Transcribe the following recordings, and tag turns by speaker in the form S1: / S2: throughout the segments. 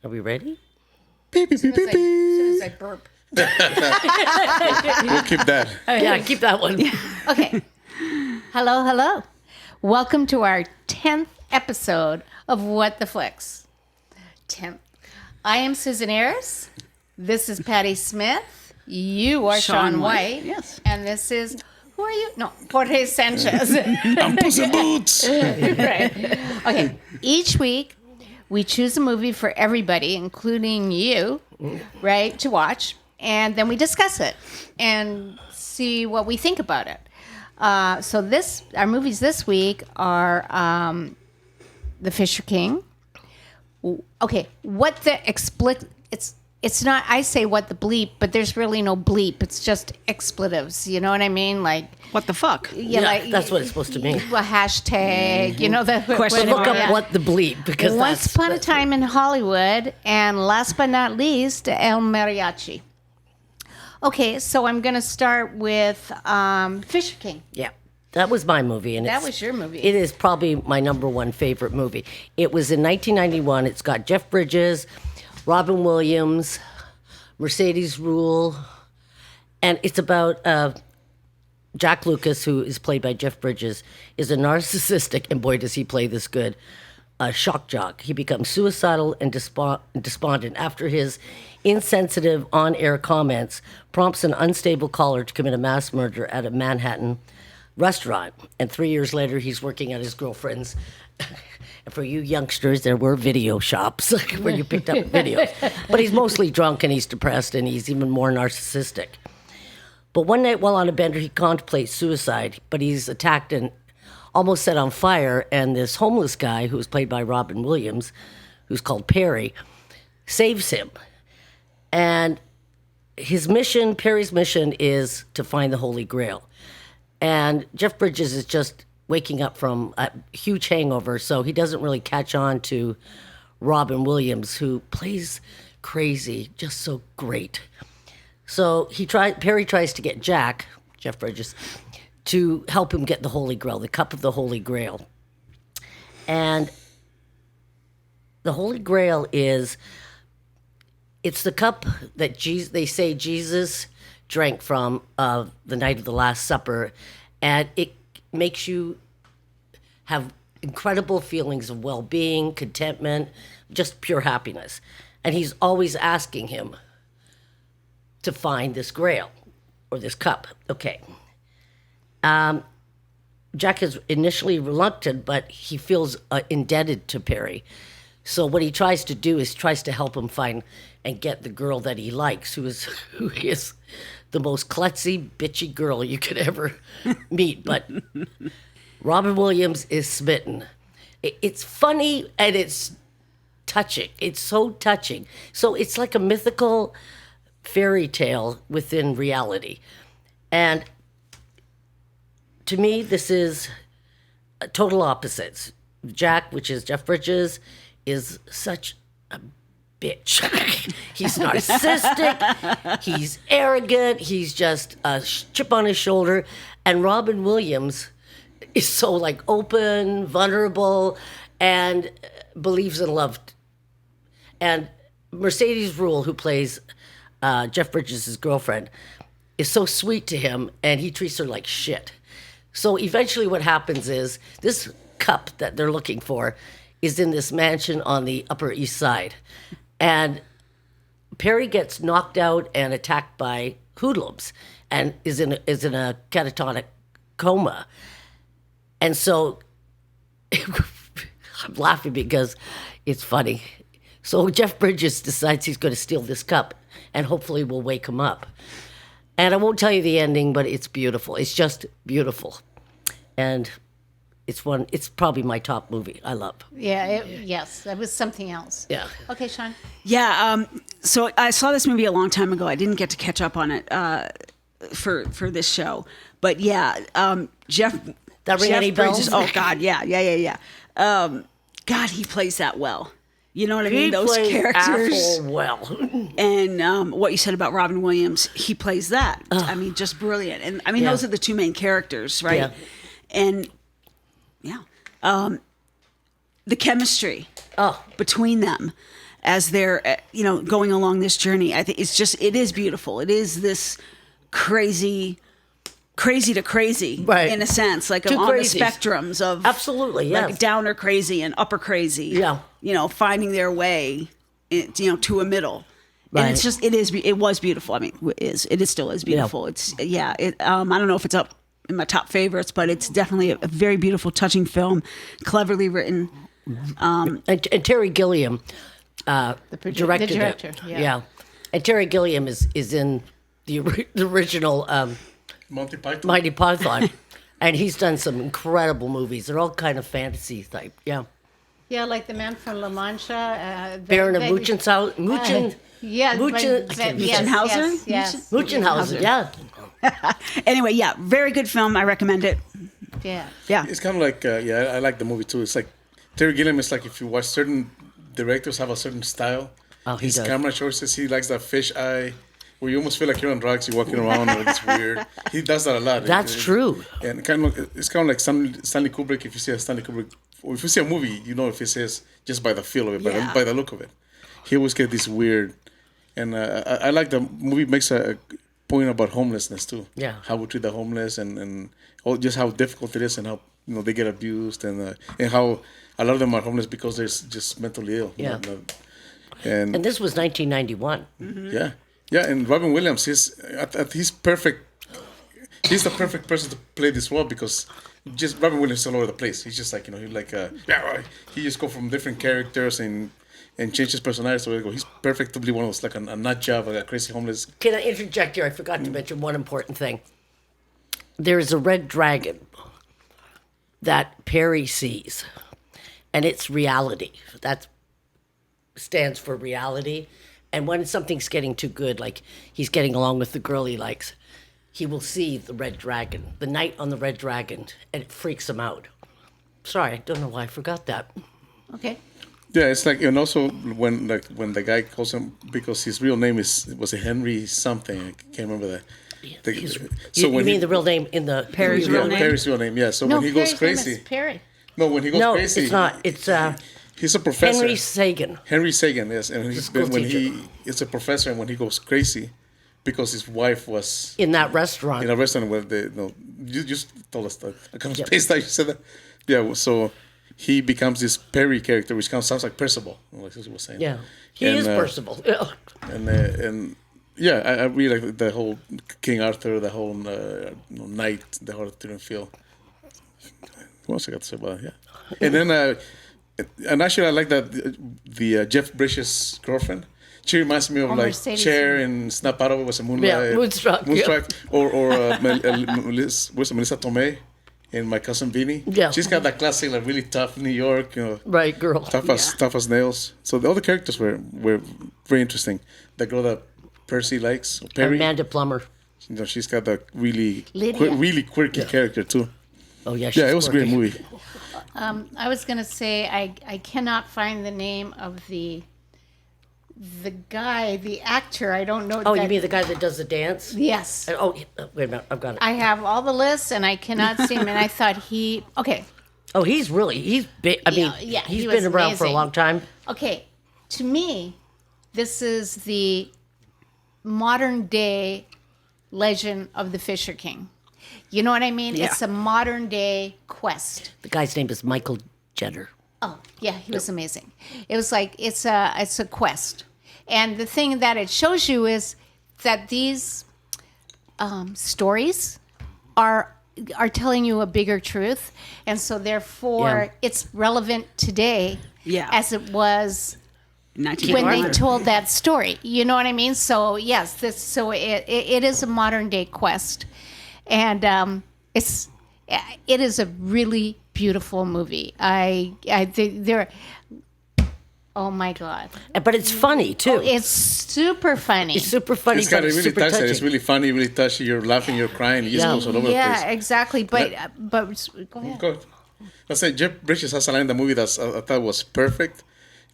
S1: Are we ready?
S2: Beep, beep, beep, beep,
S3: As soon as I burp.
S2: We'll keep that.
S1: Yeah, keep that one.
S3: Okay. Hello. Welcome to our 10th episode of What the Flicks. 10th. I am Susan Ayers. This is Patty Smith. You are Sean White.
S4: Yes.
S3: And this is, who are you? No, Jorge Sanchez.
S2: I'm Puss in Boots.
S3: Right. Okay. Each week, we choose a movie for everybody, including you, right, to watch. And then we discuss it and see what we think about it. So our movies this week are The Fisher King. Okay, it's not, I say what the bleep, but there's really no bleep. It's just expletives. You know what I mean? Like,
S4: What the fuck?
S1: Yeah, that's what it's supposed to mean.
S3: A hashtag, you know, the
S4: Question
S1: Look
S4: mark.
S1: up what the bleep, because
S3: Once
S1: that's...
S3: Upon a Time in Hollywood, and last but not least, El Mariachi. Okay, so I'm going to start with Fisher King.
S1: Yeah, that was my movie. And
S3: That was your movie.
S1: It is probably my number one favorite movie. It was in 1991. It's got Jeff Bridges, Robin Williams, Mercedes Rule, and it's about Jack Lucas, who is played by Jeff Bridges, is a narcissistic, and boy does he play this good, shock jock. He becomes suicidal and despondent after his insensitive on-air comments prompts an unstable caller to commit a mass murder at a Manhattan restaurant. And 3 years later, he's working at his girlfriend's. And for you youngsters, there were video shops where you picked up videos. But he's mostly drunk and he's depressed and he's even more narcissistic. But one night while on a bender, he contemplates suicide, but he's attacked and almost set on fire. And this homeless guy, who's played by Robin Williams, who's called Perry, saves him. And Perry's mission is to find the Holy Grail. And Jeff Bridges is just waking up from a huge hangover, so he doesn't really catch on to Robin Williams, who plays crazy, just so great. So Perry tries to get Jeff Bridges, to help him get the Holy Grail, the cup of the Holy Grail. And the Holy Grail it's the cup that they say Jesus drank from the night of the Last Supper, and it makes you have incredible feelings of well-being, contentment, just pure happiness. And he's always asking him to find this grail or this cup. Okay. Jack is initially reluctant, but he feels indebted to Perry. So what he tries to do is tries to help him find and get the girl that he likes, who is the most klutzy, bitchy girl you could ever meet. But Robin Williams is smitten. It's funny and it's touching. It's so touching. So it's like a mythical fairy tale within reality. And to me, this is total opposites. Jack, which is Jeff Bridges, is such a bitch. He's narcissistic. He's arrogant. He's just a chip on his shoulder. And Robin Williams is so like open, vulnerable, and believes in love. And Mercedes Rule, who plays Jeff Bridges' girlfriend, is so sweet to him, and he treats her like shit. So eventually what happens is this cup that they're looking for is in this mansion on the Upper East Side. And Perry gets knocked out and attacked by hoodlums and is in a catatonic coma. And so I'm laughing because it's funny. So Jeff Bridges decides he's going to steal this cup and hopefully will wake him up. And I won't tell you the ending, but it's beautiful. It's just beautiful. And it's probably my top movie. I love.
S3: Yeah, yes, that was something else.
S1: Yeah.
S3: Okay, Sean.
S4: Yeah. So I saw this movie a long time ago. I didn't get to catch up on it for this show. But yeah, Jeff.
S1: That ring any bells?
S4: Oh God, yeah. God, he plays that well. You know what I mean?
S1: He
S4: Those
S1: plays
S4: characters.
S1: asshole well.
S4: And what you said about Robin Williams, he plays that. I mean, just brilliant. And I mean,
S1: Yeah.
S4: those are the two main characters, right?
S1: Yeah.
S4: And yeah. the chemistry
S1: Oh,
S4: between them as they're going along this journey. I think it is beautiful. It is this crazy to crazy,
S1: Right.
S4: in a sense, like
S1: Two
S4: on
S1: crazies.
S4: the spectrums of
S1: absolutely, yes.
S4: like downer crazy and upper crazy.
S1: Yeah.
S4: Finding their way, to a middle. And
S1: Right.
S4: it's just it was beautiful. I mean, it still is beautiful. It's I don't know if it's up in my top favorites, but it's definitely a very beautiful, touching film, cleverly written.
S1: And Terry Gilliam directed
S3: the director,
S1: it.
S3: yeah.
S1: And Terry Gilliam is in the original
S2: Monty Python.
S1: Mighty Python. And he's done some incredible movies. They're all kind of fantasy type. Yeah.
S3: Yeah, like the man from La Mancha.
S1: Baron of Munchenhausen.
S3: Yeah,
S4: Munchenhausen?
S3: Yes.
S1: Munchenhausen, yeah.
S4: Anyway, yeah, very good film. I recommend it.
S3: Yeah.
S4: Yeah.
S2: It's kind of like, I like the movie too. It's like Terry Gilliam is like if you watch certain directors have a certain style.
S1: Oh, he
S2: His
S1: does.
S2: camera choices, he likes that fish eye where you almost feel like you're on drugs, you're walking around, like it's weird. He does that a lot.
S1: That's true.
S2: And it's kind of like Stanley Kubrick. If you see a Stanley Kubrick, or if you see a movie, you know if it says just by the feel of it,
S4: Yeah.
S2: by the look of it. He always get this weird, and I like the movie makes a point about homelessness too.
S1: Yeah.
S2: How we treat the homeless and just how difficult it is and how they get abused and how a lot of them are homeless because they're just mentally ill.
S1: Yeah.
S2: And
S1: And this was 1991.
S2: yeah, yeah, and Robin Williams, he's perfect. He's the perfect person to play this role because just Robin Williams is all over the place. He's just like he just go from different characters and change his personality. So he's perfect to be one of those like a nut job, like a crazy homeless.
S1: Can I interject here? I forgot to mention one important thing. There is a red dragon that Perry sees, and it's reality. That stands for reality. And when something's getting too good, like he's getting along with the girl he likes, he will see the red dragon, the night on the red dragon, and it freaks him out. Sorry, I don't know why I forgot that.
S3: Okay.
S2: Yeah, it's like, and also when the guy calls him, because his real name was Henry something, I can't remember that.
S1: You mean the real name in the
S4: Perry's real name?
S2: Perry's real name, yeah. So
S3: No,
S2: when he goes
S3: Perry's name is
S2: crazy,
S3: Perry.
S2: no, when he goes
S1: No,
S2: crazy,
S1: it's not. It's
S2: he's a professor.
S1: Henry Sagan.
S2: Henry Sagan, yes, and
S1: school
S2: when
S1: teacher.
S2: he's a professor, and when he goes crazy, because his wife was
S1: In that restaurant.
S2: in a restaurant where you just told us that. I kind of spaced out. You said that, yeah. So he becomes this Perry character, which sounds like Percival, like he was saying.
S1: Yeah. He
S2: And,
S1: is Percival.
S2: and yeah, I really like the whole King Arthur, the whole knight, the whole Arthurian feel. What else I got to say about it? Yeah, and then and actually I like that the Jeff Bridges' girlfriend. She reminds me of like
S3: Mercedes.
S2: Cher and Snap Out of It was a Moonlight,
S1: Yeah, Moonstruck, yeah.
S2: or Melissa Tomei in My Cousin Vinny.
S1: Yeah.
S2: She's got that classic, like really tough New York,
S1: Right, girl.
S2: tough as nails. So the other characters were very interesting. The girl that Percy likes, Perry,
S1: Amanda Plummer.
S2: she's got that really
S3: Lydia.
S2: really quirky character too.
S1: Oh, yeah.
S2: Yeah, it was a great movie.
S3: I was gonna say I cannot find the name of the guy, the actor. I don't know.
S1: Oh, you mean the guy that does the dance?
S3: Yes.
S1: Oh, wait a minute. I've got it.
S3: I have all the lists and I cannot see him. And I thought okay.
S1: Oh, he's big. I mean,
S3: Yeah,
S1: he's
S3: he
S1: been
S3: was
S1: around for a
S3: amazing.
S1: long time.
S3: Okay, to me, this is the modern day legend of the Fisher King. You know what I mean?
S4: Yeah.
S3: It's a modern day quest.
S1: The guy's name is Michael Jenner.
S3: Oh, yeah, he was amazing. It was like it's a quest. And the thing that it shows you is that these stories are telling you a bigger truth, and so therefore
S1: Yeah.
S3: it's relevant today
S4: Yeah.
S3: as it was when
S4: 1991.
S3: they told that story. You know what I mean? So yes, it is a modern day quest, and it is a really beautiful movie. I think there. Oh my God!
S1: But it's funny, too.
S3: It's super funny.
S1: It's super funny,
S2: It's
S1: but
S2: kind of
S1: it's
S2: really
S1: super
S2: touching.
S1: touching.
S2: It's really funny, really touchy. You're laughing, you're crying. It just
S1: Yeah.
S2: goes all over the place.
S3: Exactly. But go ahead.
S2: Good. I say Jeff Bridges has a line in the movie that I thought was perfect,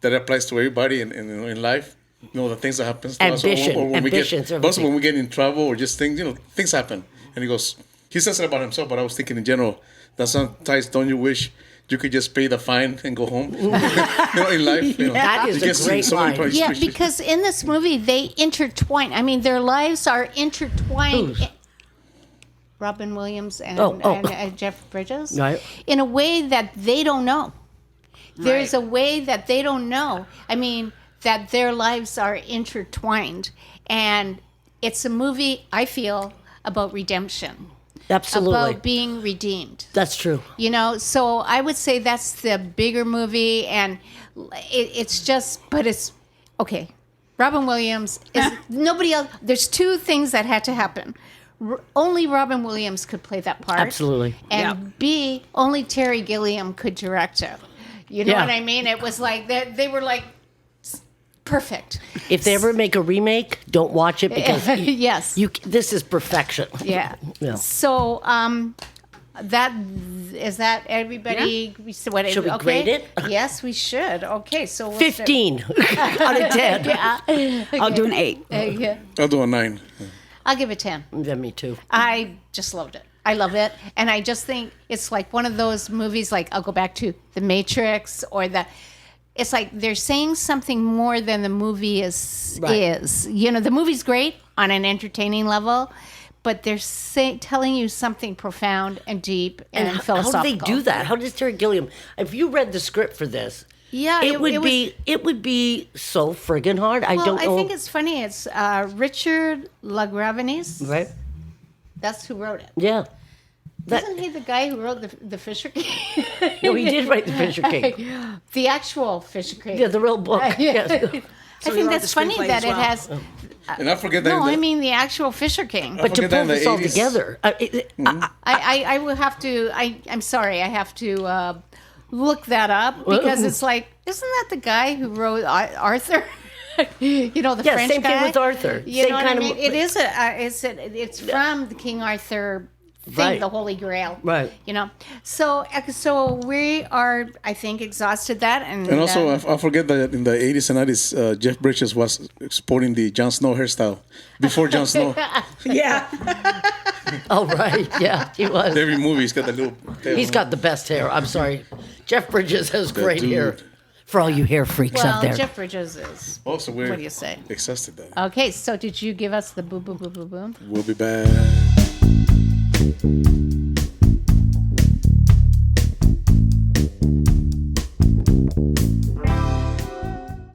S2: that applies to everybody in life. The things that happen to us,
S1: Ambition.
S2: or when
S1: Ambition's
S2: we get, also
S1: everything.
S2: when we get in trouble or just things, things happen. And he says it about himself, but I was thinking in general that sometimes don't you wish you could just pay the fine and go home. In life,
S1: That is
S2: you
S1: a
S2: just see
S1: great
S2: so many
S1: line.
S2: points.
S3: Yeah, because in this movie they intertwine. I mean, their lives are intertwined.
S1: Who's?
S3: Robin Williams and,
S1: Oh.
S3: and Jeff Bridges,
S1: Right.
S3: in a way that they don't know. There's
S4: Right.
S3: a way that they don't know. I mean, that their lives are intertwined, and it's a movie, I feel, about redemption,
S1: Absolutely.
S3: about being redeemed.
S1: That's true.
S3: You know, so I would say that's the bigger movie, and it's just, but it's okay. Robin Williams is nobody else. There's two things that had to happen. Only Robin Williams could play that part.
S1: Absolutely.
S3: And B, only Terry Gilliam could direct it. You know
S1: Yeah.
S3: what I mean? It was like they were like perfect.
S1: If they ever make a remake, don't watch it because
S3: Yes.
S1: this is perfection.
S3: Yeah.
S1: Yeah.
S3: So that everybody. So what,
S1: Should we
S3: okay?
S1: grade it?
S3: Yes, we should. Okay, so we'll
S1: 15 out of 10.
S3: Yeah.
S4: I'll do an 8.
S3: Yeah.
S2: I'll do a 9.
S3: I'll give it 10.
S1: Yeah, me too.
S3: I just loved it. I love it, and I just think it's like one of those movies. Like I'll go back to The Matrix or the. It's like they're saying something more than the movie is.
S1: Right.
S3: You know, the movie's great on an entertaining level, but they're telling you something profound and deep and,
S1: How
S3: philosophical.
S1: do they do that? How does Terry Gilliam? If you read the script for this,
S3: Yeah,
S1: it would be so friggin' hard. I
S3: Well,
S1: don't know.
S3: I think it's funny. It's Richard LaGravenese.
S1: right.
S3: That's who wrote it.
S1: Yeah. That,
S3: Isn't he the guy who wrote the Fisher King?
S1: no, he did write the Fisher King.
S3: The actual Fisher King.
S1: Yeah, the real book. Yes.
S3: I
S4: he
S3: think
S4: wrote
S3: that's
S4: the
S3: funny
S4: screenplay
S3: that
S4: as
S3: it
S4: well.
S3: has.
S2: And I forget that.
S3: No,
S2: in the,
S3: I mean the actual Fisher King.
S1: But to
S2: forget that in
S1: pull
S2: the
S1: this all
S2: 80s.
S1: together,
S3: I will have to. I'm sorry. I have to look that up because it's like, isn't that the guy who wrote Arthur? You know, the
S1: yeah,
S3: French
S1: same
S3: guy.
S1: thing with Arthur.
S3: You
S1: Same
S3: know what
S1: kind
S3: I mean?
S1: of.
S3: It is it's from the King Arthur thing,
S1: Right.
S3: the Holy Grail.
S1: Right.
S3: You know, so we are, I think, exhausted that, and
S2: also, I forget that in the 80s and 90s, Jeff Bridges was sporting the Jon Snow hairstyle before Jon Snow.
S4: Yeah.
S1: Oh right, yeah, he was.
S2: Every movie, he's got the little tail.
S1: He's got the best hair. I'm sorry, Jeff Bridges has great
S2: dude.
S1: hair. For all you hair freaks
S3: well,
S1: out there.
S3: Jeff Bridges is.
S2: Also, we're
S3: What do you say?
S2: exhausted that.
S3: Okay, so did you give us the boo boo boo boo boom?
S2: We'll be back.